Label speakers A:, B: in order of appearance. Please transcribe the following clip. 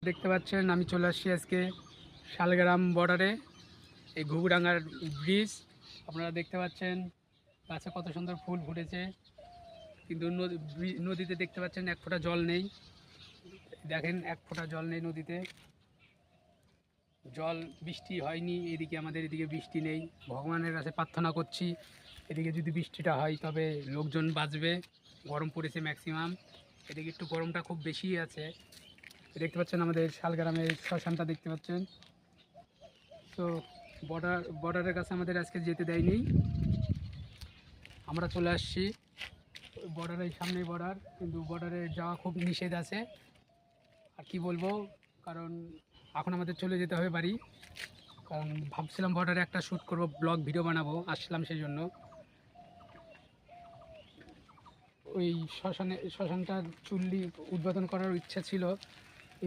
A: দেখতে পাচ্ছেন আমি চলে আসছি আজকে শালগ্রাম বর্ডারে। এই ঘুঘুডাঙ্গার ব্রিজ আপনারা দেখতে পাচ্ছেন, গাছে কত সুন্দর ফুল ফুটেছে, কিন্তু নদীতে দেখতে পাচ্ছেন এক ফোঁটা জল নেই। দেখেন এক ফোঁটা জল নেই নদীতে, জল বৃষ্টি হয়নি। এদিকে আমাদের এদিকে বৃষ্টি নেই। ভগবানের কাছে প্রার্থনা করছি এদিকে যদি বৃষ্টিটা হয় তবে লোকজন বাঁচবে। গরম পড়েছে ম্যাক্সিমাম, এদিকে একটু গরমটা খুব বেশি আছে। দেখতে পাচ্ছেন আমাদের শালগ্রামের শ্মশানটা দেখতে পাচ্ছেন। তো বর্ডারের কাছে আমাদের আজকে যেতে দেয়নি, আমরা চলে আসছি বর্ডারের সামনে। বর্ডার কিন্তু বর্ডারে যাওয়া খুব নিষেধ আছে। আর কি বলবো, কারণ এখন আমাদের চলে যেতে হবে বাড়ি। কারণ ভাবছিলাম বর্ডারে একটা শ্যুট করব, ব্লগ ভিডিও বানাবো, আসলাম সেই জন্য। ওই শ্মশানটার চুল্লি উদ্বোধন করার ইচ্ছা ছিল,